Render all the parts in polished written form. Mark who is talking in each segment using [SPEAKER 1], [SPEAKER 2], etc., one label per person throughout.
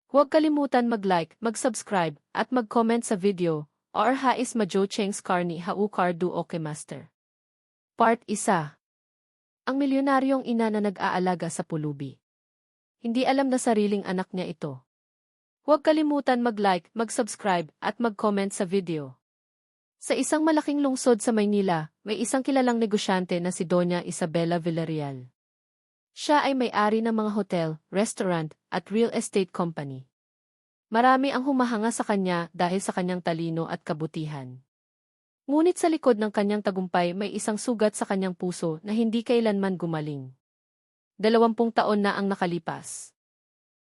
[SPEAKER 1] Huwag kalimutan mag-like, mag-subscribe, at mag-comment sa video, or hais majocheng skarni haukar du oke master. Part 1. Ang milyonaryong ina na nag-aalaga sa pulubi. Hindi alam na sariling anak niya ito. Huwag kalimutan mag-like, mag-subscribe, at mag-comment sa video. Sa isang malaking lungsod sa Maynila, may isang kilalang negosyante na si Doña Isabela Villarreal. Siya ay may-ari ng mga hotel, restaurant, at real estate company. Marami ang humahanga sa kanya dahil sa kanyang talino at kabutihan. Ngunit sa likod ng kanyang tagumpay may isang sugat sa kanyang puso na hindi kailanman gumaling. 20 taon na ang nakalipas.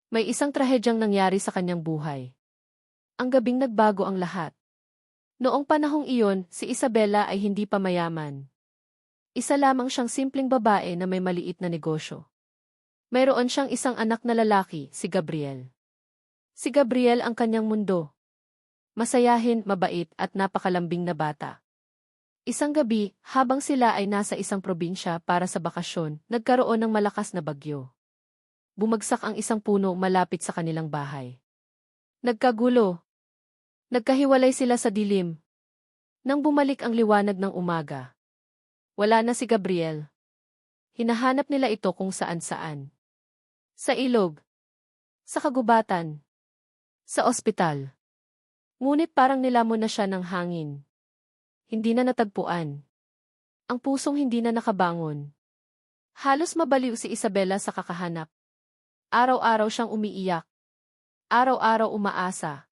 [SPEAKER 1] May isang trahedyang nangyari sa kanyang buhay. Ang gabing nagbago ang lahat. Noong panahong iyon, si Isabela ay hindi pa mayaman. Isa lamang siyang simpleng babae na may maliit na negosyo. Mayroon siyang isang anak na lalaki, si Gabriel. Si Gabriel ang kanyang mundo. Masayahin, mabait at napakalambing na bata. Isang gabi, habang sila ay nasa isang probinsya para sa bakasyon, nagkaroon ng malakas na bagyo. Bumagsak ang isang puno malapit sa kanilang bahay. Nagkagulo. Nagkahiwalay sila sa dilim. Nang bumalik ang liwanag ng umaga, wala na si Gabriel. Hinahanap nila ito kung saan-saan. Sa ilog. Sa kagubatan. Sa ospital. Ngunit parang nilamon na siya ng hangin. Hindi na natagpuan. Ang pusong hindi na nakabangon. Halos mabaliw si Isabela sa kakahanap. Araw-araw siyang umiiyak. Araw-araw umaasa.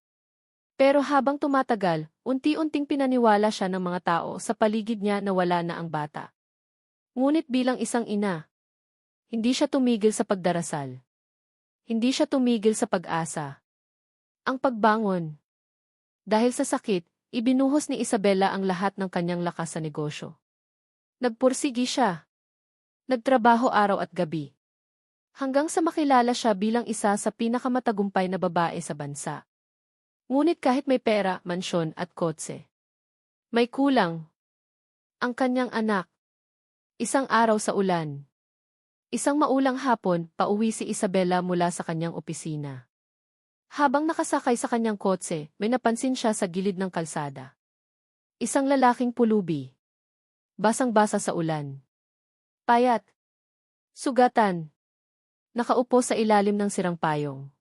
[SPEAKER 1] Pero habang tumatagal, unti-unting pinaniwala siya ng mga tao sa paligid niya na wala na ang bata. Ngunit bilang isang ina, hindi siya tumigil sa pagdarasal. Hindi siya tumigil sa pag-asa. Ang pagbangon. Dahil sa sakit, ibinuhos ni Isabela ang lahat ng kanyang lakas sa negosyo. Nagpursigi siya. Nagtrabaho araw at gabi. Hanggang sa makilala siya bilang isa sa pinakamatagumpay na babae sa bansa. Ngunit kahit may pera, mansyon at kotse, may kulang. Ang kanyang anak. Isang araw sa ulan. Isang maulang hapon, pauwi si Isabela mula sa kanyang opisina. Habang nakasakay sa kanyang kotse, may napansin siya sa gilid ng kalsada. Isang lalaking pulubi. Basang-basa sa ulan. Payat. Sugatan. Nakaupo sa ilalim ng sirang payong.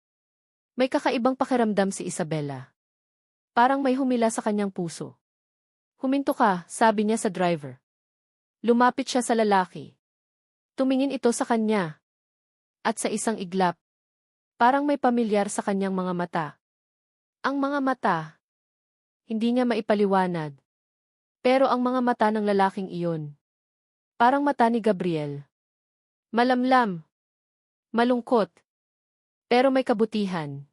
[SPEAKER 1] May kakaibang pakiramdam si Isabela. Parang may humila sa kanyang puso. Huminto ka, sabi niya sa driver. Lumapit siya sa lalaki. Tumingin ito sa kanya. At sa isang iglap, parang may pamilyar sa kanyang mga mata. Ang mga mata, hindi niya maipaliwanag. Pero ang mga mata ng lalaking iyon, parang mata ni Gabriel. Malamlam. Malungkot. Pero may kabutihan.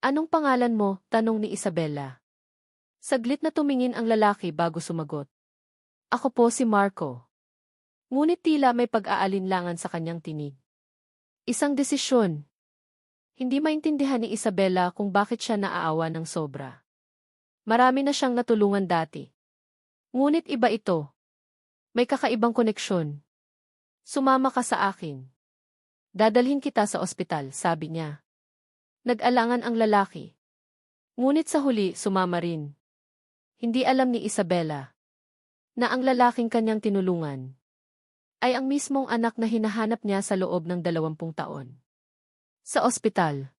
[SPEAKER 1] Anong pangalan mo? Tanong ni Isabela. Saglit na tumingin ang lalaki bago sumagot. Ako po si Marco. Ngunit tila may pag-aalinlangan sa kanyang tinig. Isang desisyon. Hindi maintindihan ni Isabela kung bakit siya naaawa ng sobra. Marami na siyang natulungan dati. Ngunit iba ito. May kakaibang koneksyon. Sumama ka sa akin. Dadalhin kita sa ospital, sabi niya. Nag-alangan ang lalaki. Ngunit sa huli, sumama rin. Hindi alam ni Isabela na ang lalaking kanyang tinulungan ay ang mismong anak na hinahanap niya sa loob ng 20 taon. Sa ospital.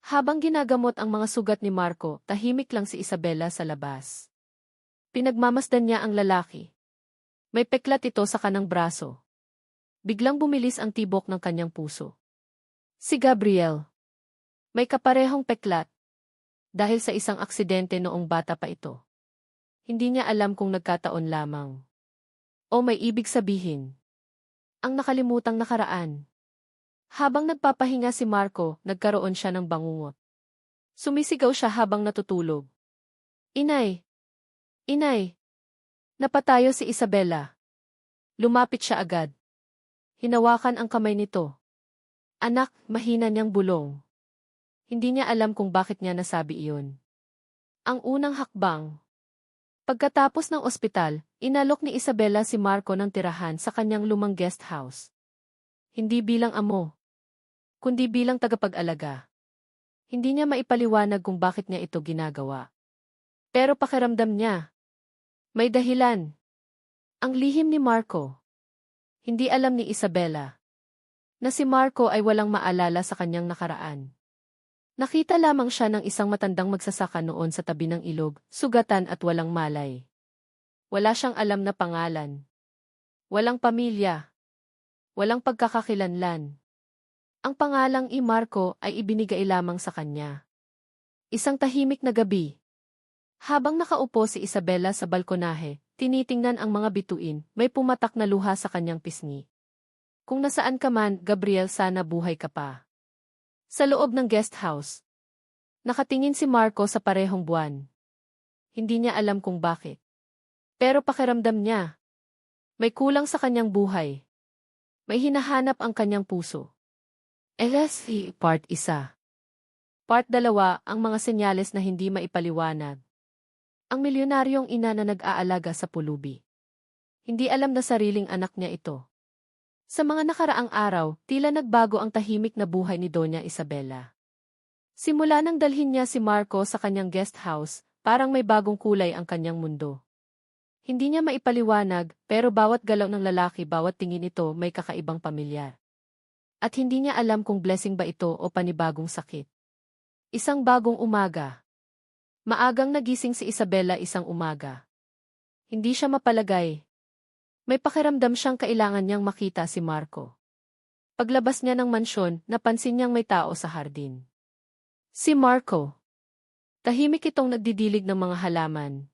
[SPEAKER 1] Habang ginagamot ang mga sugat ni Marco, tahimik lang si Isabela sa labas. Pinagmamasdan niya ang lalaki. May peklat ito sa kanang braso. Biglang bumilis ang tibok ng kanyang puso. Si Gabriel. May kaparehong peklat. Dahil sa isang aksidente noong bata pa ito. Hindi niya alam kung nagkataon lamang. O may ibig sabihin. Ang nakalimutang nakaraan. Habang nagpapahinga si Marco, nagkaroon siya ng bangungot. Sumisigaw siya habang natutulog. Inay! Inay! Napatayo si Isabela. Lumapit siya agad. Hinawakan ang kamay nito. Anak, mahina niyang bulong. Hindi niya alam kung bakit niya nasabi iyon. Ang unang hakbang. Pagkatapos ng ospital, inalok ni Isabela si Marco ng tirahan sa kanyang lumang guest house. Hindi bilang amo, kundi bilang tagapag-alaga. Hindi niya maipaliwanag kung bakit niya ito ginagawa. Pero pakiramdam niya, may dahilan. Ang lihim ni Marco. Hindi alam ni Isabela na si Marco ay walang maalala sa kanyang nakaraan. Nakita lamang siya ng isang matandang magsasaka noon sa tabi ng ilog, sugatan at walang malay. Wala siyang alam na pangalan. Walang pamilya. Walang pagkakakilanlan. Ang pangalang Marco ay ibinigay lamang sa kanya. Isang tahimik na gabi. Habang nakaupo si Isabela sa balkonahe, tinitingnan ang mga bituin, may pumatak na luha sa kanyang pisngi. Kung nasaan ka man, Gabriel, sana buhay ka pa. Sa loob ng guest house, nakatingin si Marco sa parehong buwan. Hindi niya alam kung bakit. Pero pakiramdam niya, may kulang sa kanyang buhay. May hinahanap ang kanyang puso. LSE Part 1. Part 2, ang mga senyales na hindi maipaliwanag. Ang milyonaryong ina na nag-aalaga sa pulubi. Hindi alam na sariling anak niya ito. Sa mga nakaraang araw, tila nagbago ang tahimik na buhay ni Doña Isabela. Simula nang dalhin niya si Marco sa kanyang guest house, parang may bagong kulay ang kanyang mundo. Hindi niya maipaliwanag, pero bawat galaw ng lalaki, bawat tingin ito may kakaibang pamilyar. At hindi niya alam kung blessing ba ito o panibagong sakit. Isang bagong umaga. Maagang nagising si Isabela isang umaga. Hindi siya mapalagay. May pakiramdam siyang kailangan niyang makita si Marco. Paglabas niya ng mansyon, napansin niyang may tao sa hardin. Si Marco. Tahimik itong nagdidilig ng mga halaman.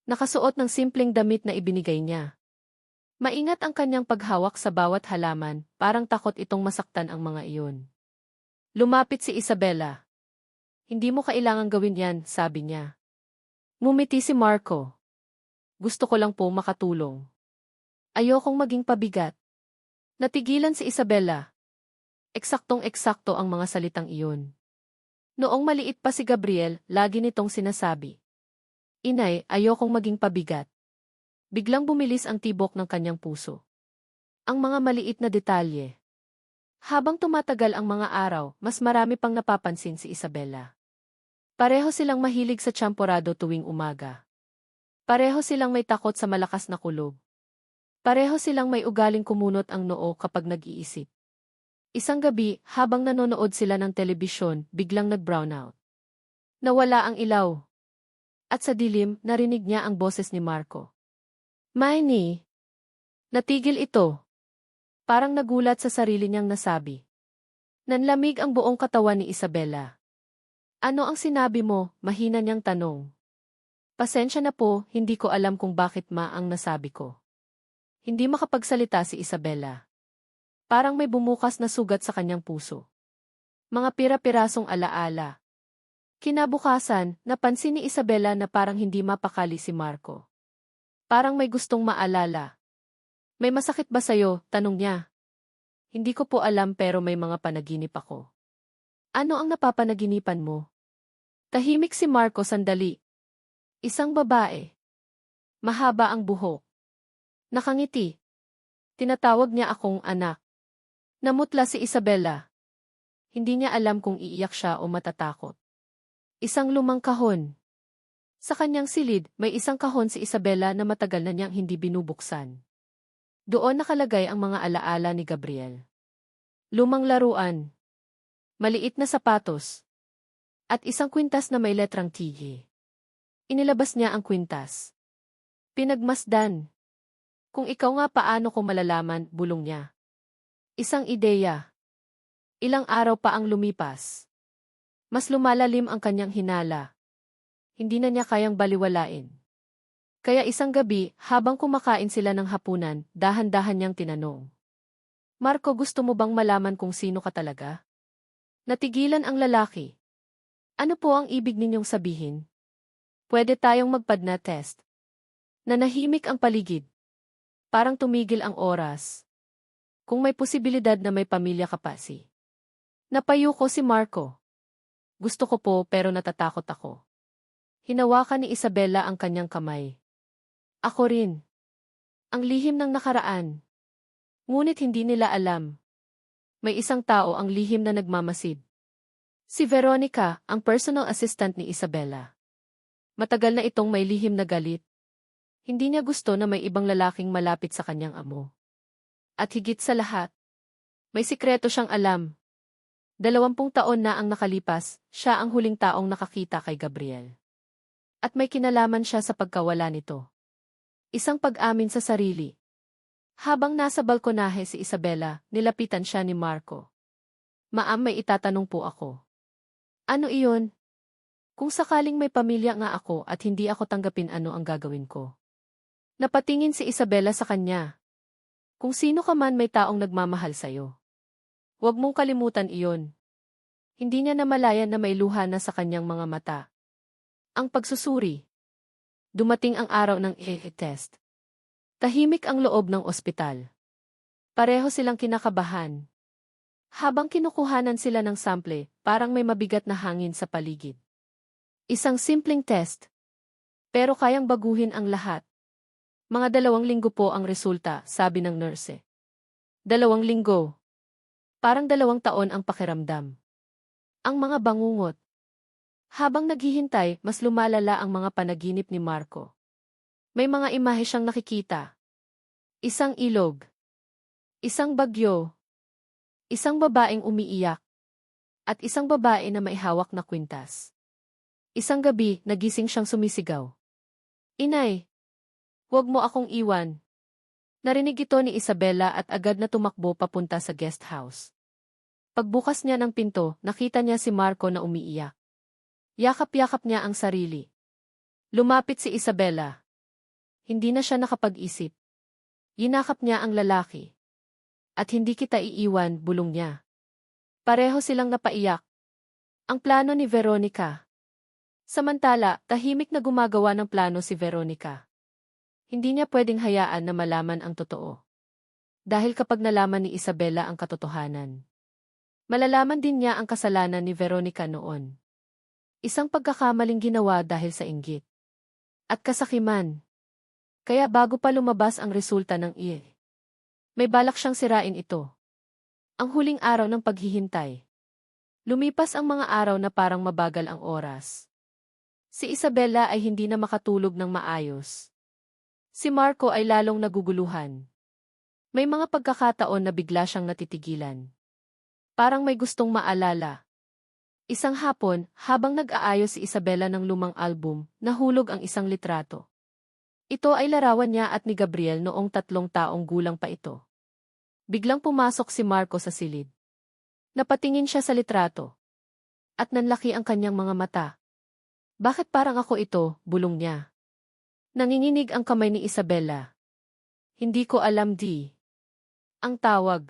[SPEAKER 1] Nakasuot ng simpleng damit na ibinigay niya. Maingat ang kanyang paghawak sa bawat halaman, parang takot itong masaktan ang mga iyon. Lumapit si Isabela. Hindi mo kailangang gawin yan, sabi niya. Ngumiti si Marco. Gusto ko lang po makatulong. Ayokong maging pabigat. Natigilan si Isabela. Eksaktong-eksakto ang mga salitang iyon. Noong maliit pa si Gabriel, lagi nitong sinasabi. Inay, ayokong maging pabigat. Biglang bumilis ang tibok ng kanyang puso. Ang mga maliit na detalye. Habang tumatagal ang mga araw, mas marami pang napapansin si Isabela. Pareho silang mahilig sa tsamporado tuwing umaga. Pareho silang may takot sa malakas na kulob. Pareho silang may ugaling kumunot ang noo kapag nag-iisip. Isang gabi, habang nanonood sila ng telebisyon, biglang nag-brownout. Nawala ang ilaw. At sa dilim, narinig niya ang boses ni Marco. Miney! Natigil ito. Parang nagulat sa sarili niyang nasabi. Nanlamig ang buong katawan ni Isabela. Ano ang sinabi mo? Mahina niyang tanong. Pasensya na po, hindi ko alam kung bakit ang nasabi ko. Hindi makapagsalita si Isabela. Parang may bumukas na sugat sa kanyang puso. Mga pira-pirasong alaala. Kinabukasan, napansin ni Isabela na parang hindi mapakali si Marco. Parang may gustong maalala. May masakit ba sa'yo? Tanong niya. Hindi ko po alam pero may mga panaginip ako. Ano ang napapanaginipan mo? Tahimik si Marco sandali. Isang babae. Mahaba ang buhok. Nakangiti. Tinatawag niya akong anak. Namutla si Isabela. Hindi niya alam kung iiyak siya o matatakot. Isang lumang kahon. Sa kanyang silid, may isang kahon si Isabela na matagal na niyang hindi binubuksan. Doon nakalagay ang mga alaala ni Gabriel. Lumang laruan. Maliit na sapatos. At isang kwintas na may letrang T. Inilabas niya ang kwintas. Pinagmasdan. Kung ikaw nga paano ko malalaman, bulong niya. Isang ideya. Ilang araw pa ang lumipas. Mas lumalalim ang kanyang hinala. Hindi na niya kayang baliwalain. Kaya isang gabi, habang kumakain sila ng hapunan, dahan-dahan niyang tinanong. Marco, gusto mo bang malaman kung sino ka talaga? Natigilan ang lalaki. Ano po ang ibig ninyong sabihin? Pwede tayong magpadna test. Nanahimik ang paligid. Parang tumigil ang oras. Kung may posibilidad na may pamilya ka pa si. Napayuko si Marco. Gusto ko po pero natatakot ako. Hinawakan ni Isabela ang kanyang kamay. Ako rin. Ang lihim ng nakaraan. Ngunit hindi nila alam. May isang tao ang lihim na nagmamasid. Si Veronica, ang personal assistant ni Isabela. Matagal na itong may lihim na galit. Hindi niya gusto na may ibang lalaking malapit sa kanyang amo. At higit sa lahat, may sikreto siyang alam. 20 taon na ang nakalipas, siya ang huling taong nakakita kay Gabriel. At may kinalaman siya sa pagkawala nito. Isang pag-amin sa sarili. Habang nasa balkonahe si Isabela, nilapitan siya ni Marco. Ma'am, may itatanong po ako. Ano iyon? Kung sakaling may pamilya nga ako at hindi ako tanggapin, ano ang gagawin ko? Napatingin si Isabela sa kanya. Kung sino ka man, may taong nagmamahal sa'yo. Huwag mong kalimutan iyon. Hindi niya namalayan na may luha na sa kanyang mga mata. Ang pagsusuri. Dumating ang araw ng test. Tahimik ang loob ng ospital. Pareho silang kinakabahan. Habang kinukuhanan sila ng sample, parang may mabigat na hangin sa paligid. Isang simpleng test. Pero kayang baguhin ang lahat. Mga 2 linggo po ang resulta, sabi ng nurse. 2 linggo. Parang 2 taon ang pakiramdam. Ang mga bangungot. Habang naghihintay, mas lumalala ang mga panaginip ni Marco. May mga imahe siyang nakikita. Isang ilog. Isang bagyo. Isang babaeng umiiyak. At isang babae na may hawak na kwintas. Isang gabi, nagising siyang sumisigaw. Inay! Huwag mo akong iwan. Narinig ito ni Isabela at agad na tumakbo papunta sa guest house. Pagbukas niya ng pinto, nakita niya si Marco na umiiyak. Yakap-yakap niya ang sarili. Lumapit si Isabela. Hindi na siya nakapag-isip. Yinakap niya ang lalaki. At hindi kita iiwan, bulong niya. Pareho silang napaiyak. Ang plano ni Veronica. Samantala, tahimik na gumagawa ng plano si Veronica. Hindi niya pwedeng hayaan na malaman ang totoo. Dahil kapag nalaman ni Isabela ang katotohanan, malalaman din niya ang kasalanan ni Veronica noon. Isang pagkakamaling ginawa dahil sa inggit. At kasakiman. Kaya bago pa lumabas ang resulta ng may balak siyang sirain ito. Ang huling araw ng paghihintay. Lumipas ang mga araw na parang mabagal ang oras. Si Isabela ay hindi na makatulog ng maayos. Si Marco ay lalong naguguluhan. May mga pagkakataon na bigla siyang natitigilan. Parang may gustong maalala. Isang hapon, habang nag-aayos si Isabela ng lumang album, nahulog ang isang litrato. Ito ay larawan niya at ni Gabriel noong 3 taong gulang pa ito. Biglang pumasok si Marco sa silid. Napatingin siya sa litrato. At nanlaki ang kanyang mga mata. Bakit parang ako ito, bulong niya. Nanginginig ang kamay ni Isabela. Hindi ko alam, di. Ang tawag.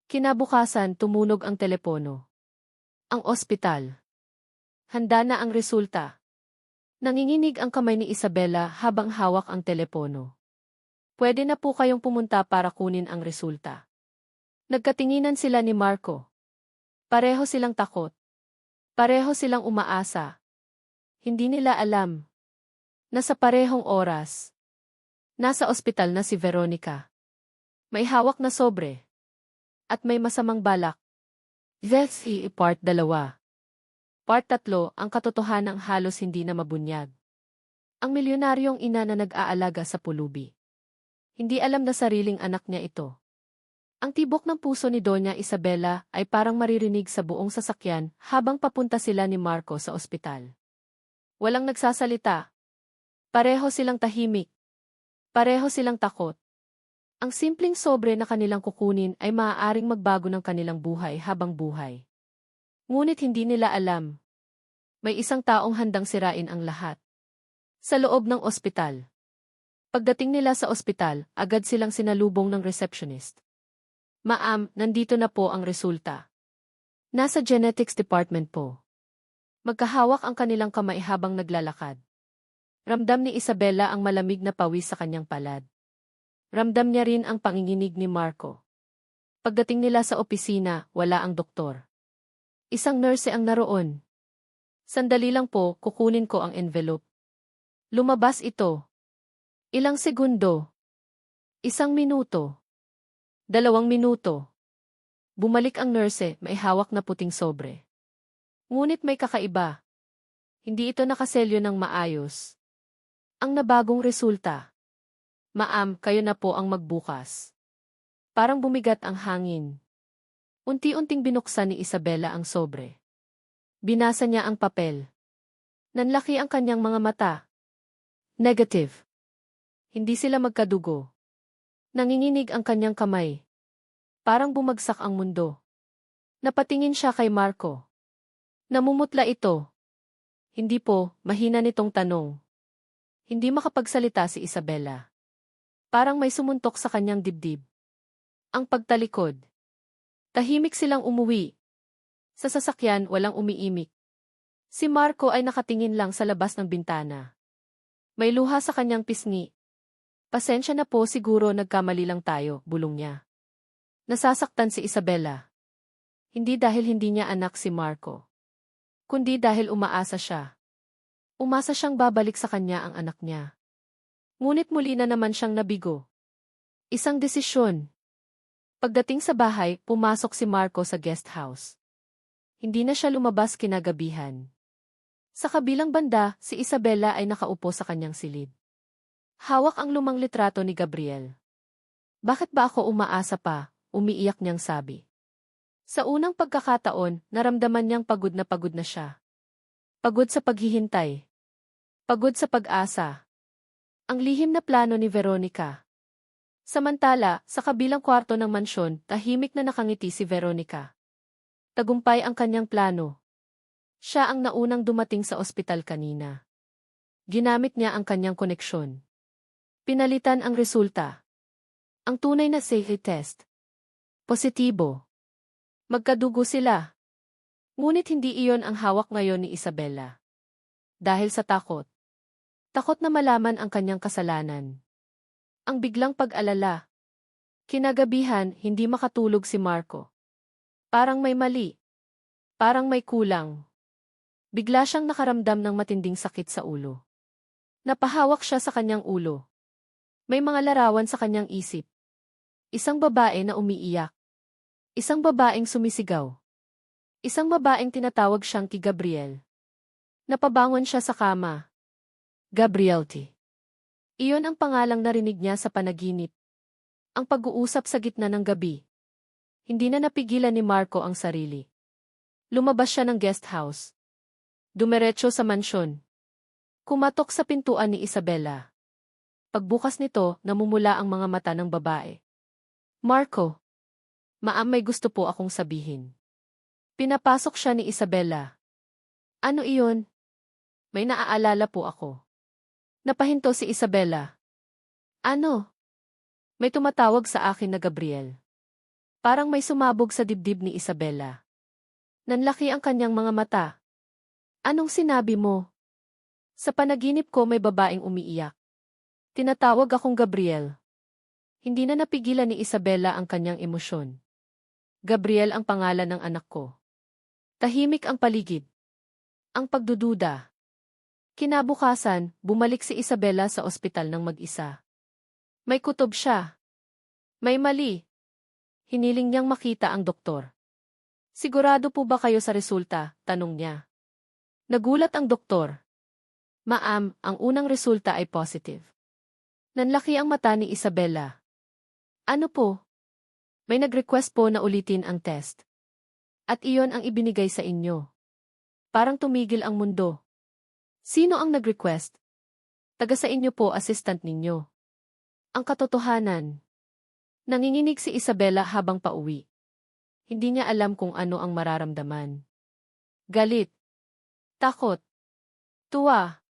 [SPEAKER 1] Kinabukasan, tumunog ang telepono. Ang ospital. Handa na ang resulta. Nanginginig ang kamay ni Isabela habang hawak ang telepono. Pwede na po kayong pumunta para kunin ang resulta. Nagkatinginan sila ni Marco. Pareho silang takot. Pareho silang umaasa. Hindi nila alam. Nasa parehong oras. Nasa ospital na si Veronica. May hawak na sobre. At may masamang balak. VSE Part 2. Part 3, ang katotohanang halos hindi na mabunyag. Ang milyonaryong ina na nag-aalaga sa pulubi. Hindi alam na sariling anak niya ito. Ang tibok ng puso ni Doña Isabela ay parang maririnig sa buong sasakyan habang papunta sila ni Marco sa ospital. Walang nagsasalita. Pareho silang tahimik. Pareho silang takot. Ang simpleng sobre na kanilang kukunin ay maaaring magbago ng kanilang buhay habang buhay. Ngunit hindi nila alam. May isang taong handang sirain ang lahat. Sa loob ng ospital. Pagdating nila sa ospital, agad silang sinalubong ng receptionist. Ma'am, nandito na po ang resulta. Nasa genetics department po. Magkahawak ang kanilang kamay habang naglalakad. Ramdam ni Isabela ang malamig na pawis sa kanyang palad. Ramdam niya rin ang panginginig ni Marco. Pagdating nila sa opisina, wala ang doktor. Isang nurse ang naroon. Sandali lang po, kukunin ko ang envelope. Lumabas ito. Ilang segundo. 1 minuto. 2 minuto. Bumalik ang nurse, may hawak na puting sobre. Ngunit may kakaiba. Hindi ito nakaselyo ng maayos. Ang nabagong resulta. Ma'am, kayo na po ang magbukas. Parang bumigat ang hangin. Unti-unting binuksan ni Isabela ang sobre. Binasa niya ang papel. Nanlaki ang kanyang mga mata. Negative. Hindi sila magkadugo. Nanginginig ang kanyang kamay. Parang bumagsak ang mundo. Napatingin siya kay Marco. Namumutla ito. Hindi po, mahina nitong tanong. Hindi makapagsalita si Isabela. Parang may sumuntok sa kanyang dibdib. Ang pagtalikod. Tahimik silang umuwi. Sa sasakyan walang umiimik. Si Marco ay nakatingin lang sa labas ng bintana. May luha sa kanyang pisngi. Pasensya na po, siguro nagkamali lang tayo, bulong niya. Nasasaktan si Isabela. Hindi dahil hindi niya anak si Marco. Kundi dahil umaasa siya. Umasa siyang babalik sa kanya ang anak niya. Ngunit muli na naman siyang nabigo. Isang desisyon. Pagdating sa bahay, pumasok si Marco sa guest house. Hindi na siya lumabas kinagabihan. Sa kabilang banda, si Isabela ay nakaupo sa kanyang silid. Hawak ang lumang litrato ni Gabriel. Bakit ba ako umaasa pa? Umiiyak niyang sabi. Sa unang pagkakataon, naramdaman niyang pagod na siya. Pagod sa paghihintay. Pagod sa pag-asa. Ang lihim na plano ni Veronica. Samantala, sa kabilang kwarto ng mansyon, tahimik na nakangiti si Veronica. Tagumpay ang kanyang plano. Siya ang naunang dumating sa ospital kanina. Ginamit niya ang kanyang koneksyon. Pinalitan ang resulta. Ang tunay na safety test. Positibo. Magkadugo sila. Ngunit hindi iyon ang hawak ngayon ni Isabela. Dahil sa takot. Takot na malaman ang kanyang kasalanan. Ang biglang pag-alala. Kinagabihan, hindi makatulog si Marco. Parang may mali. Parang may kulang. Bigla siyang nakaramdam ng matinding sakit sa ulo. Napahawak siya sa kanyang ulo. May mga larawan sa kanyang isip. Isang babae na umiiyak. Isang babaeng sumisigaw. Isang babaeng tinatawag siyang ki Gabriel. Napabangon siya sa kama. Gabrielty. Iyon ang pangalang narinig niya sa panaginip. Ang pag-uusap sa gitna ng gabi. Hindi na napigilan ni Marco ang sarili. Lumabas siya ng guest house. Dumiretso sa mansyon. Kumatok sa pintuan ni Isabela. Pagbukas nito, namumula ang mga mata ng babae. Marco. Ma'am, may gusto po akong sabihin. Pinapasok siya ni Isabela. Ano iyon? May naaalala po ako. Napahinto si Isabela. Ano? May tumatawag sa akin na Gabriel. Parang may sumabog sa dibdib ni Isabela. Nanlaki ang kanyang mga mata. Anong sinabi mo? Sa panaginip ko may babaeng umiiyak. Tinatawag akong Gabriel. Hindi na napigilan ni Isabela ang kanyang emosyon. Gabriel ang pangalan ng anak ko. Tahimik ang paligid. Ang pagdududa. Kinabukasan, bumalik si Isabela sa ospital ng mag-isa. May kutob siya. May mali. Hiniling niyang makita ang doktor. Sigurado po ba kayo sa resulta? Tanong niya. Nagulat ang doktor. Ma'am, ang unang resulta ay positive. Nanlaki ang mata ni Isabela. Ano po? May nag-request po na ulitin ang test. At iyon ang ibinigay sa inyo. Parang tumigil ang mundo. Sino ang nag-request? Taga sa inyo po, assistant ninyo. Ang katotohanan. Nanginginig si Isabela habang pauwi. Hindi niya alam kung ano ang mararamdaman. Galit. Takot. Tuwa.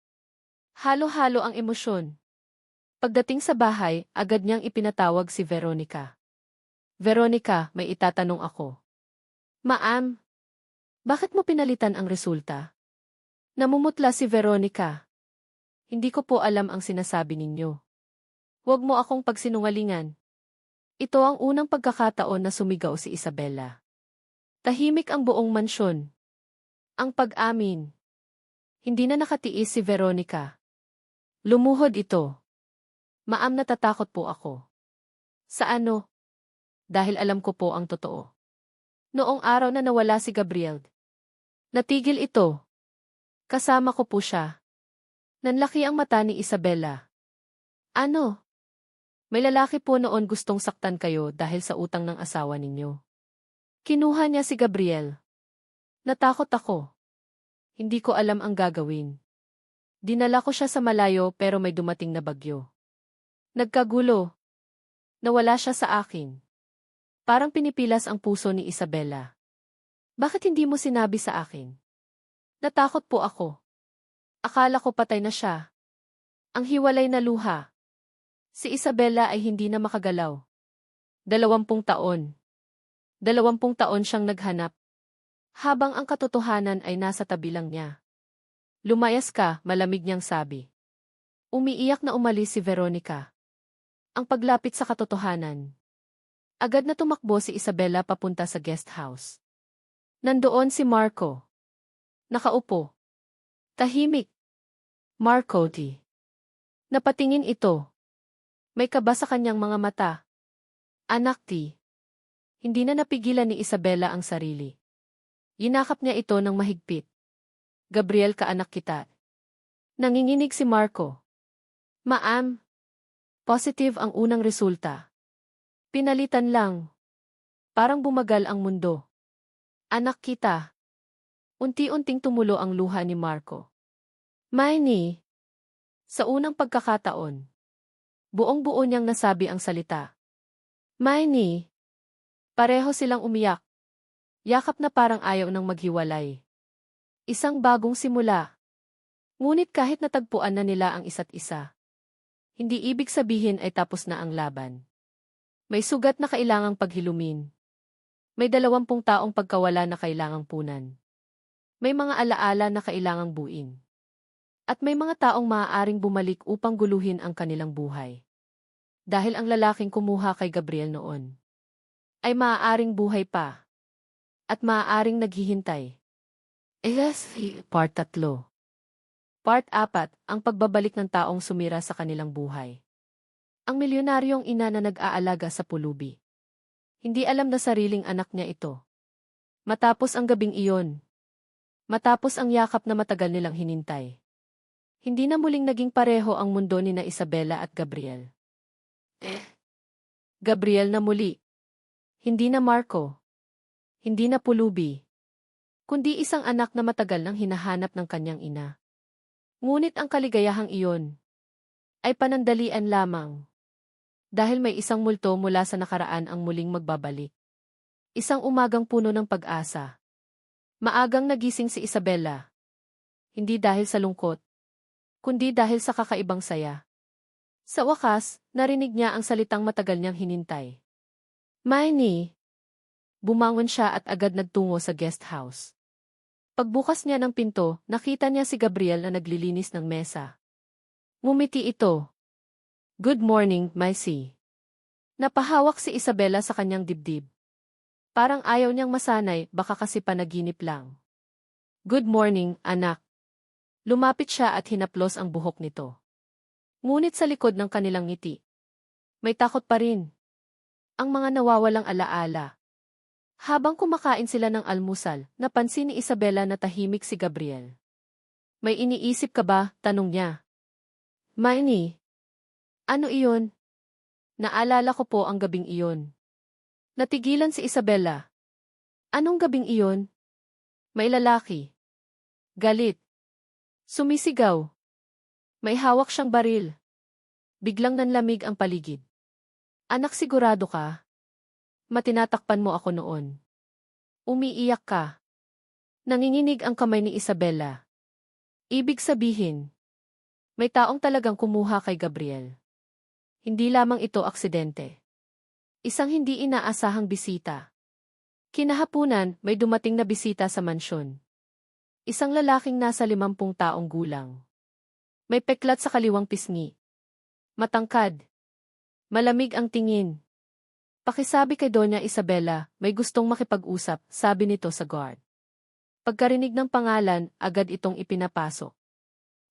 [SPEAKER 1] Halo-halo ang emosyon. Pagdating sa bahay, agad niyang ipinatawag si Veronica. Veronica, may itatanong ako. Ma'am, bakit mo pinalitan ang resulta? Namumutla si Veronica. Hindi ko po alam ang sinasabi ninyo. Huwag mo akong pagsinungalingan. Ito ang unang pagkakataon na sumigaw si Isabela. Tahimik ang buong mansyon. Ang pag-amin. Hindi na nakatiis si Veronica. Lumuhod ito. Ma'am, natatakot po ako. Sa ano? Dahil alam ko po ang totoo. Noong araw na nawala si Gabriel, Natigil ito. Kasama ko po siya. Nanlaki ang mata ni Isabela. Ano? May lalaki po noon gustong saktan kayo dahil sa utang ng asawa ninyo. Kinuha niya si Gabriel. Natakot ako. Hindi ko alam ang gagawin. Dinala ko siya sa malayo pero may dumating na bagyo. Nagkagulo. Nawala siya sa akin. Parang pinipilas ang puso ni Isabela. Bakit hindi mo sinabi sa akin? Natakot po ako. Akala ko patay na siya. Ang hiwalay na luha. Si Isabela ay hindi na makagalaw. 20 taon. 20 taon siyang naghanap. Habang ang katotohanan ay nasa tabi lang niya. Lumayas ka, malamig niyang sabi. Umiiyak na umalis si Veronica. Ang paglapit sa katotohanan. Agad na tumakbo si Isabela papunta sa guest house. Nandoon si Marco. Nakaupo. Tahimik. Marco di. Napatingin ito. May kaba sa kanyang mga mata. Anak di. Hindi na napigilan ni Isabela ang sarili. Yinakap niya ito ng mahigpit. Gabriel, kaanak kita. Nanginginig si Marco. Ma'am. Positive ang unang resulta. Pinalitan lang. Parang bumagal ang mundo. Anak kita. Unti-unting tumulo ang luha ni Marco. Miney. Sa unang pagkakataon. Buong-buo niyang nasabi ang salita. Miney. Pareho silang umiyak. Yakap na parang ayaw nang maghiwalay. Isang bagong simula. Ngunit kahit natagpuan na nila ang isa't isa, hindi ibig sabihin ay tapos na ang laban. May sugat na kailangang paghilumin. May 20 taong pagkawala na kailangang punan. May mga alaala na kailangang buuin. At may mga taong maaaring bumalik upang guluhin ang kanilang buhay. Dahil ang lalaking kumuha kay Gabriel noon ay maaaring buhay pa. At maaaring naghihintay. Part 3. Part 4, ang pagbabalik ng taong sumira sa kanilang buhay. Ang milyonaryong ina na nag-aalaga sa pulubi. Hindi alam na sariling anak niya ito. Matapos ang gabing iyon. Matapos ang yakap na matagal nilang hinintay. Hindi na muling naging pareho ang mundo ni na Isabela at Gabriel. Gabriel na muli. Hindi na Marco. Hindi na pulubi. Kundi isang anak na matagal nang hinahanap ng kanyang ina. Ngunit ang kaligayahang iyon ay panandalian lamang. Dahil may isang multo mula sa nakaraan ang muling magbabalik. Isang umagang puno ng pag-asa. Maagang nagising si Isabela. Hindi dahil sa lungkot, kundi dahil sa kakaibang saya. Sa wakas, narinig niya ang salitang matagal niyang hinintay. Miney. Bumangon siya at agad nagtungo sa guest house. Pagbukas niya ng pinto, nakita niya si Gabriel na naglilinis ng mesa. Ngumiti ito. Good morning, Maisie. Napahawak si Isabela sa kanyang dibdib. Parang ayaw niyang masanay, baka kasi panaginip lang. Good morning, anak. Lumapit siya at hinaplos ang buhok nito. Ngunit sa likod ng kanilang ngiti, may takot pa rin. Ang mga nawawalang alaala. Habang kumakain sila ng almusal, napansin ni Isabela na tahimik si Gabriel. May iniisip ka ba? Tanong niya. Miney. Ano iyon? Naalala ko po ang gabing iyon. Natigilan si Isabela. Anong gabing iyon? May lalaki. Galit. Sumisigaw. May hawak siyang baril. Biglang nanlamig ang paligid. Anak, sigurado ka? Matinatakpan mo ako noon. Umiiyak ka. Nanginginig ang kamay ni Isabela. Ibig sabihin, may taong talagang kumuha kay Gabriel. Hindi lamang ito aksidente. Isang hindi inaasahang bisita. Kinahapunan, may dumating na bisita sa mansyon. Isang lalaking nasa 50 taong gulang. May peklat sa kaliwang pisngi. Matangkad. Malamig ang tingin. Pakisabi kay Doña Isabela, may gustong makipag-usap, sabi nito sa guard. Pagkarinig ng pangalan, agad itong ipinapasok.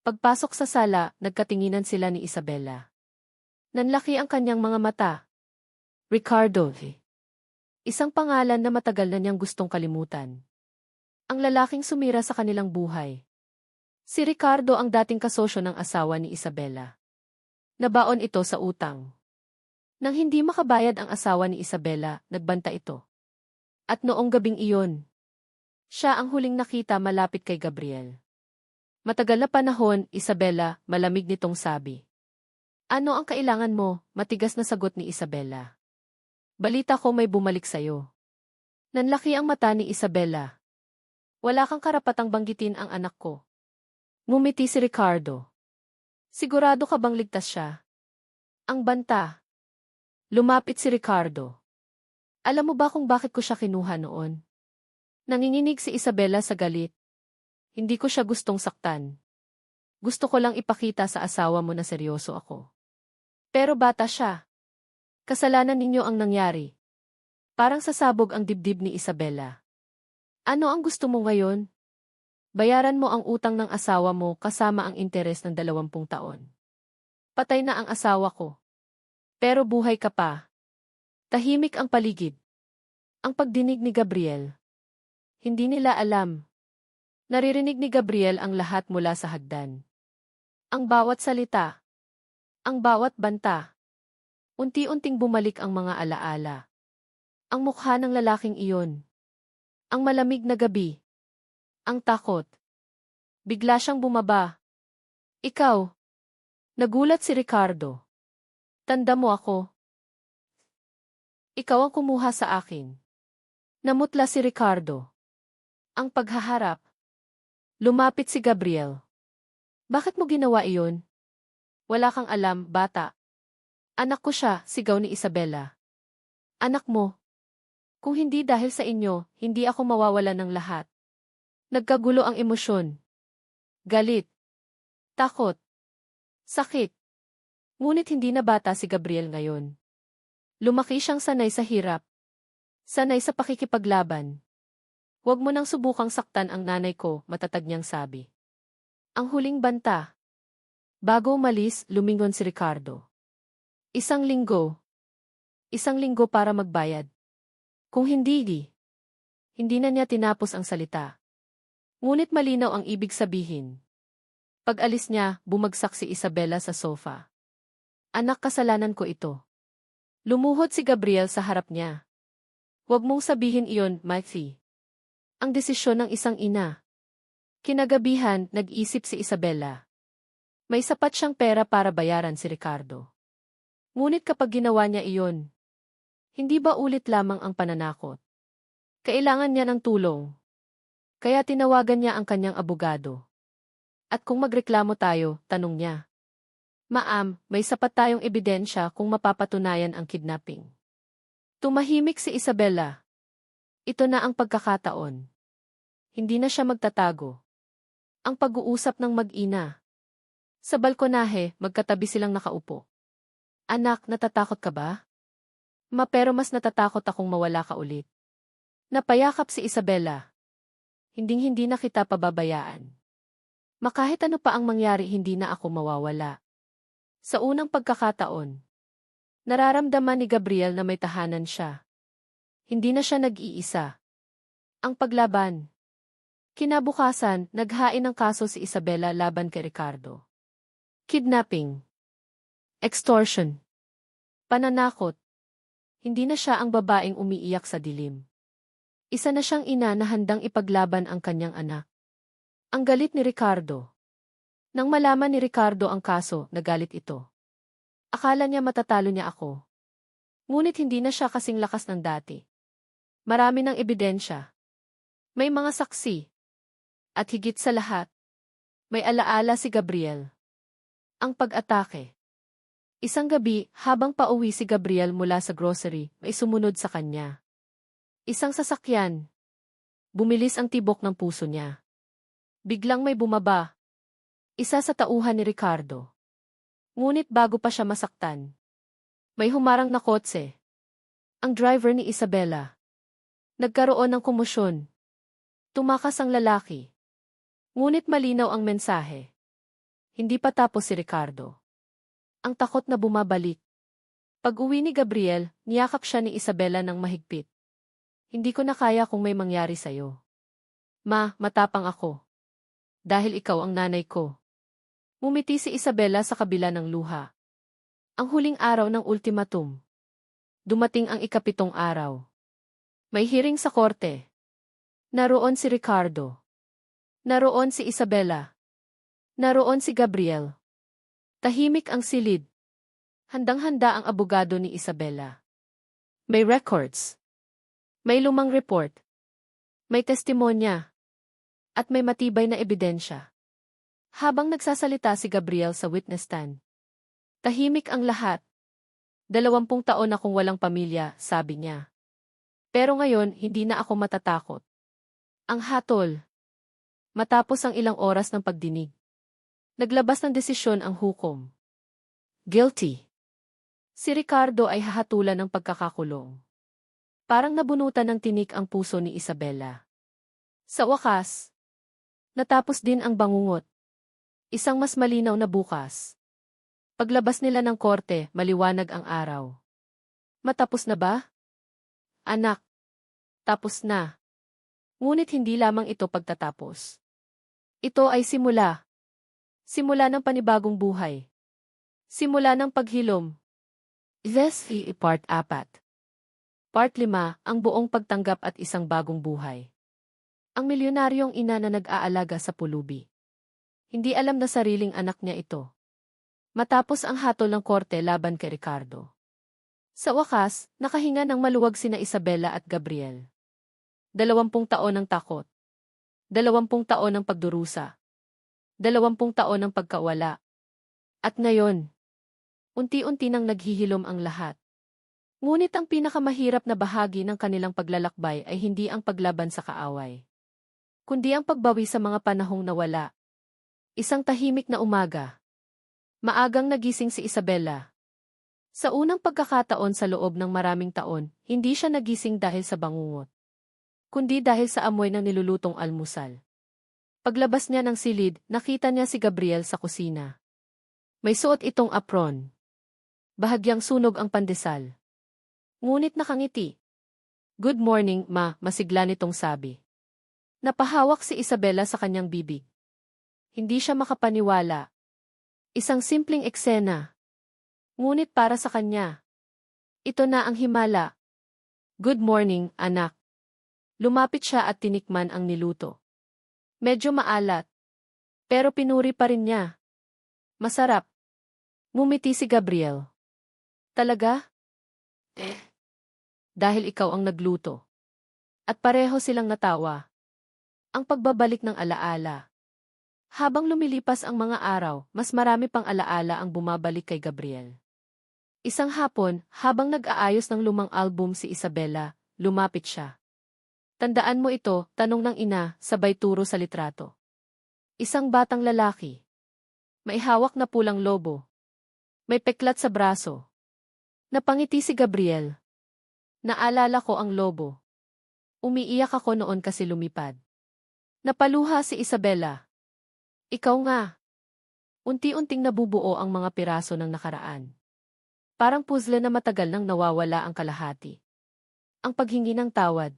[SPEAKER 1] Pagpasok sa sala, nagkatinginan sila ni Isabela. Nanlaki ang kanyang mga mata. Ricardo. Isang pangalan na matagal na niyang gustong kalimutan. Ang lalaking sumira sa kanilang buhay. Si Ricardo ang dating kasosyo ng asawa ni Isabela. Nabaon ito sa utang. Nang hindi makabayad ang asawa ni Isabela, nagbanta ito. At noong gabing iyon, siya ang huling nakita malapit kay Gabriel. Matagal na panahon, Isabela, malamig nitong sabi. Ano ang kailangan mo? Matigas na sagot ni Isabela. Balita ko may bumalik sayo. Nanlaki ang mata ni Isabela. Wala kang karapatang banggitin ang anak ko. Ngumiti si Ricardo. Sigurado ka bang ligtas siya? Ang banta. Lumapit si Ricardo. Alam mo ba kung bakit ko siya kinuha noon? Nanginginig si Isabela sa galit. Hindi ko siya gustong saktan. Gusto ko lang ipakita sa asawa mo na seryoso ako. Pero bata siya. Kasalanan ninyo ang nangyari. Parang sasabog ang dibdib ni Isabela. Ano ang gusto mo ngayon? Bayaran mo ang utang ng asawa mo kasama ang interes ng 20 taon. Patay na ang asawa ko. Pero buhay ka pa. Tahimik ang paligid. Ang pagdinig ni Gabriel. Hindi nila alam. Naririnig ni Gabriel ang lahat mula sa hagdan. Ang bawat salita. Ang bawat banta. Unti-unting bumalik ang mga alaala. Ang mukha ng lalaking iyon. Ang malamig na gabi. Ang takot. Bigla siyang bumaba. Ikaw. Nagulat si Ricardo. Tanda mo ako. Ikaw ang kumuha sa akin. Namutla si Ricardo. Ang paghaharap. Lumapit si Gabriel. Bakit mo ginawa iyon? Wala kang alam, bata. Anak ko siya, sigaw ni Isabela. Anak mo. Kung hindi dahil sa inyo, hindi ako mawawala ng lahat. Nagkagulo ang emosyon. Galit. Takot. Sakit. Ngunit hindi na bata si Gabriel ngayon. Lumaki siyang sanay sa hirap. Sanay sa pakikipaglaban. Huwag mo nang subukang saktan ang nanay ko, matatag niyang sabi. Ang huling banta. Bago umalis, lumingon si Ricardo. 1 linggo. 1 linggo para magbayad. Kung hindi na niya tinapos ang salita. Ngunit malinaw ang ibig sabihin. Pag-alis niya, bumagsak si Isabela sa sofa. Anak, kasalanan ko ito. Lumuhod si Gabriel sa harap niya. Huwag mong sabihin iyon, Matthew. Ang desisyon ng isang ina. Kinagabihan, nag-isip si Isabela. May sapat siyang pera para bayaran si Ricardo. Ngunit kapag ginawa niya iyon, hindi ba ulit lamang ang pananakot? Kailangan niya ng tulong. Kaya tinawagan niya ang kanyang abogado. At kung magreklamo tayo, tanong niya. Ma'am, may sapat tayong ebidensya kung mapapatunayan ang kidnapping. Tumahimik si Isabela. Ito na ang pagkakataon. Hindi na siya magtatago. Ang pag-uusap ng mag-ina. Sa balkonahe, magkatabi silang nakaupo. Anak, natatakot ka ba? Pero mas natatakot akong mawala ka ulit. Napayakap si Isabela. Hinding-hindi na kita pababayaan. Makahit ano pa ang mangyari, hindi na ako mawawala. Sa unang pagkakataon, nararamdaman ni Gabriel na may tahanan siya. Hindi na siya nag-iisa. Ang paglaban. Kinabukasan, naghain ng kaso si Isabela laban kay Ricardo. Kidnapping. Extortion. Pananakot. Hindi na siya ang babaeng umiiyak sa dilim. Isa na siyang ina na handang ipaglaban ang kanyang anak. Ang galit ni Ricardo. Nang malaman ni Ricardo ang kaso, nagalit ito. Akala niya matatalo niya ako. Ngunit hindi na siya kasing lakas ng dati. Marami ng ebidensya. May mga saksi. At higit sa lahat, may alaala si Gabriel. Ang pag-atake. Isang gabi, habang pauwi si Gabriel mula sa grocery, may sumunod sa kanya. Isang sasakyan. Bumilis ang tibok ng puso niya. Biglang may bumaba. Isa sa tauhan ni Ricardo. Ngunit bago pa siya masaktan, may humarang na kotse. Ang driver ni Isabela. Nagkaroon ng komosyon. Tumakas ang lalaki. Ngunit malinaw ang mensahe. Hindi pa tapos si Ricardo. Ang takot na bumabalik. Pag-uwi ni Gabriel, niyakap siya ni Isabela ng mahigpit. Hindi ko na kaya kung may mangyari sa'yo. Ma, matapang ako. Dahil ikaw ang nanay ko. Ngumiti si Isabela sa kabila ng luha. Ang huling araw ng ultimatum. Dumating ang ikapitong araw. May hearing sa korte. Naroon si Ricardo. Naroon si Isabela. Naroon si Gabriel. Tahimik ang silid. Handang-handa ang abogado ni Isabela. May records. May lumang report. May testimonya. At may matibay na ebidensya. Habang nagsasalita si Gabriel sa witness stand. Tahimik ang lahat. 20 taon akong walang pamilya, sabi niya. Pero ngayon, hindi na ako matatakot. Ang hatol. Matapos ang ilang oras ng pagdinig. Naglabas ng desisyon ang hukom. Guilty. Si Ricardo ay hahatulan ng pagkakakulong. Parang nabunutan ng tinik ang puso ni Isabela. Sa wakas, natapos din ang bangungot. Isang mas malinaw na bukas. Paglabas nila ng korte, maliwanag ang araw. Matapos na ba? Anak. Tapos na. Ngunit hindi lamang ito pagtatapos. Ito ay simula. Simula ng panibagong buhay. Simula ng paghilom. Leslie Part 4. Part 5, ang buong pagtanggap at isang bagong buhay. Ang milyonaryong ina na nag-aalaga sa pulubi. Hindi alam na sariling anak niya ito. Matapos ang hatol ng korte laban kay Ricardo. Sa wakas, nakahinga ng maluwag sina Isabela at Gabriel. 20 taon ng takot. 20 taon ng pagdurusa. 20 taon ng pagkawala. At ngayon, unti-unti nang naghihilom ang lahat. Ngunit ang pinakamahirap na bahagi ng kanilang paglalakbay ay hindi ang paglaban sa kaaway, kundi ang pagbawi sa mga panahong nawala. Isang tahimik na umaga. Maagang nagising si Isabela. Sa unang pagkakataon sa loob ng maraming taon, hindi siya nagising dahil sa bangungot, kundi dahil sa amoy ng nilulutong almusal. Paglabas niya ng silid, nakita niya si Gabriel sa kusina. May suot itong apron. Bahagyang sunog ang pandesal. Ngunit nakangiti. Good morning, ma, masigla nitong sabi. Napahawak si Isabela sa kanyang bibig. Hindi siya makapaniwala. Isang simpleng eksena. Ngunit para sa kanya. Ito na ang himala. Good morning, anak. Lumapit siya at tinikman ang niluto. Medyo maalat. Pero pinuri pa rin niya. Masarap. Ngumiti si Gabriel. Talaga? Dahil ikaw ang nagluto. At pareho silang natawa. Ang pagbabalik ng alaala. Habang lumilipas ang mga araw, mas marami pang alaala ang bumabalik kay Gabriel. Isang hapon, habang nag-aayos ng lumang album si Isabela, lumapit siya. Tandaan mo ito, tanong ng ina, sabay turo sa litrato. Isang batang lalaki. May hawak na pulang lobo. May peklat sa braso. Napangiti si Gabriel. Naalala ko ang lobo. Umiiyak ako noon kasi lumipad. Napaluha si Isabela. Ikaw nga. Unti-unting nabubuo ang mga piraso ng nakaraan. Parang puzzle na matagal nang nawawala ang kalahati. Ang paghingi ng tawad.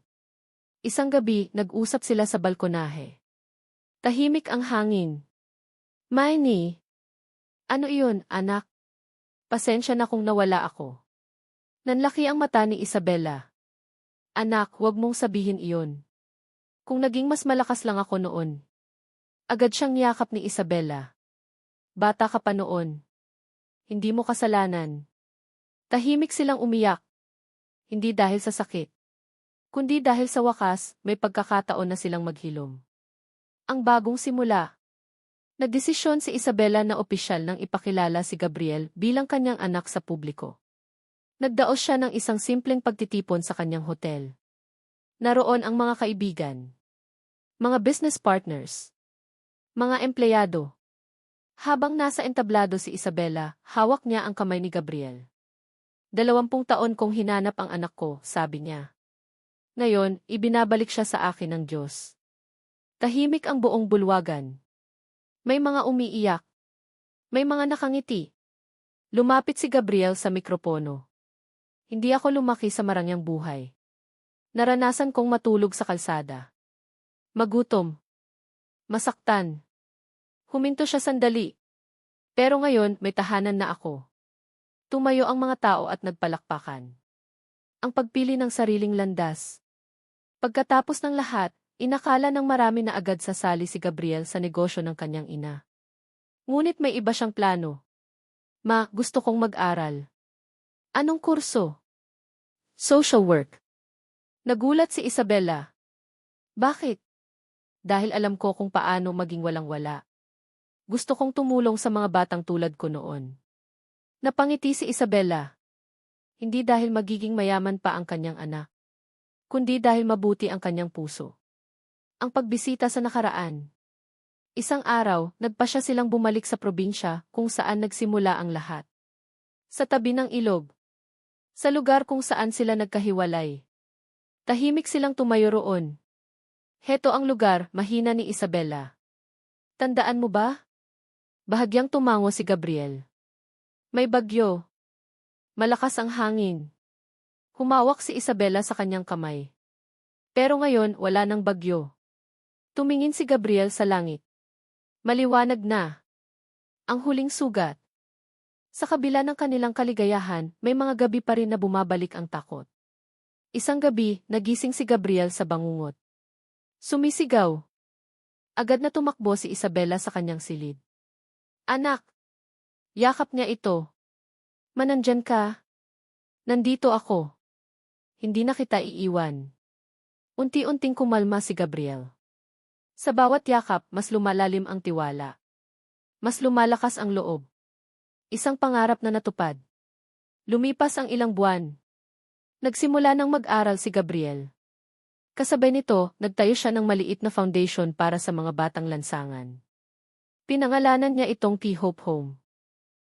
[SPEAKER 1] Isang gabi, nag-usap sila sa balkonahe. Tahimik ang hangin. Miney. Ano iyon, anak? Pasensya na kung nawala ako. Nanlaki ang mata ni Isabela. Anak, huwag mong sabihin iyon. Kung naging mas malakas lang ako noon. Agad siyang niyakap ni Isabela. Bata ka pa noon. Hindi mo kasalanan. Tahimik silang umiyak. Hindi dahil sa sakit. Kundi dahil sa wakas, may pagkakataon na silang maghilom. Ang bagong simula. Nagdesisyon si Isabela na opisyal nang ipakilala si Gabriel bilang kanyang anak sa publiko. Nagdaos siya ng isang simpleng pagtitipon sa kanyang hotel. Naroon ang mga kaibigan. Mga business partners. Mga empleyado. Habang nasa entablado si Isabela, hawak niya ang kamay ni Gabriel. 20 taon kong hinanap ang anak ko, sabi niya. Ngayon, ibinabalik siya sa akin ng Diyos. Tahimik ang buong bulwagan. May mga umiiyak. May mga nakangiti. Lumapit si Gabriel sa mikropono. Hindi ako lumaki sa marangyang buhay. Naranasan kong matulog sa kalsada. Magutom. Masaktan. Huminto siya sandali. Pero ngayon, may tahanan na ako. Tumayo ang mga tao at nagpalakpakan. Ang pagpili ng sariling landas. Pagkatapos ng lahat, inakala ng marami na agad sasali si Gabriel sa negosyo ng kanyang ina. Ngunit may iba siyang plano. Ma, gusto kong mag-aral. Anong kurso? Social work. Nagulat si Isabela. Bakit? Dahil alam ko kung paano maging walang-wala. Gusto kong tumulong sa mga batang tulad ko noon. Napangiti si Isabela. Hindi dahil magiging mayaman pa ang kanyang anak, kundi dahil mabuti ang kanyang puso. Ang pagbisita sa nakaraan. Isang araw, nagpasya silang bumalik sa probinsya kung saan nagsimula ang lahat. Sa tabi ng ilog. Sa lugar kung saan sila nagkahiwalay. Tahimik silang tumayo roon. Heto ang lugar, mahina ni Isabela. Tandaan mo ba? Bahagyang tumango si Gabriel. May bagyo. Malakas ang hangin. Humawak si Isabela sa kanyang kamay. Pero ngayon, wala nang bagyo. Tumingin si Gabriel sa langit. Maliwanag na. Ang huling sugat. Sa kabila ng kanilang kaligayahan, may mga gabi pa rin na bumabalik ang takot. Isang gabi, nagising si Gabriel sa bangungot. Sumisigaw. Agad na tumakbo si Isabela sa kanyang silid. Anak! Yakap niya ito. Manandyan ka? Nandito ako. Hindi na kita iiwan. Unti-unting kumalma si Gabriel. Sa bawat yakap, mas lumalalim ang tiwala. Mas lumalakas ang loob. Isang pangarap na natupad. Lumipas ang ilang buwan. Nagsimula ng mag-aral si Gabriel. Kasabay nito, nagtayo siya ng maliit na foundation para sa mga batang lansangan. Pinangalanan niya itong T-Hope Home.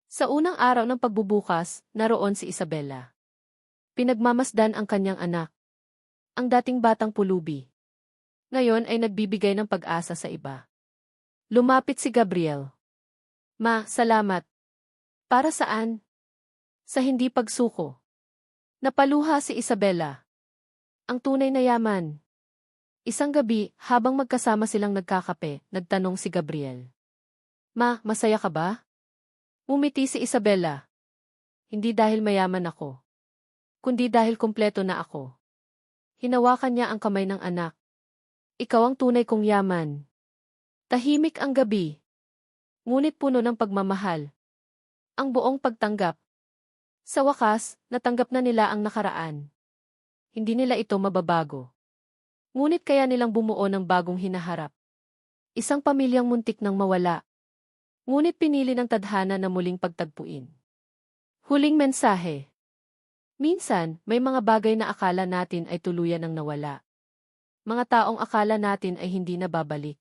[SPEAKER 1] Sa unang araw ng pagbubukas, naroon si Isabela. Pinagmamasdan ang kanyang anak. Ang dating batang pulubi. Ngayon ay nagbibigay ng pag-asa sa iba. Lumapit si Gabriel. Ma, salamat. Para saan? Sa hindi pagsuko. Napaluha si Isabela. Ang tunay na yaman. Isang gabi, habang magkasama silang nagkakape, nagtanong si Gabriel. Ma, masaya ka ba? Umiti si Isabela. Hindi dahil mayaman ako, kundi dahil kumpleto na ako. Hinawakan niya ang kamay ng anak. Ikaw ang tunay kong yaman. Tahimik ang gabi. Ngunit puno ng pagmamahal. Ang buong pagtanggap. Sa wakas, natanggap na nila ang nakaraan. Hindi nila ito mababago. Ngunit kaya nilang bumuo ng bagong hinaharap. Isang pamilyang muntik nang mawala. Ngunit pinili ng tadhana na muling pagtagpuin. Huling mensahe. Minsan, may mga bagay na akala natin ay tuluyan ng nawala. Mga taong akala natin ay hindi na babalik.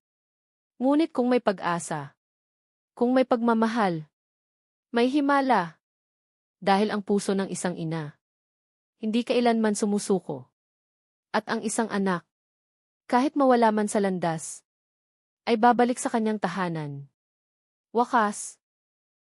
[SPEAKER 1] Ngunit kung may pag-asa, kung may pagmamahal, may himala. Dahil ang puso ng isang ina, hindi kailanman sumusuko. At ang isang anak, kahit mawala man sa landas, ay babalik sa kanyang tahanan. Wakas.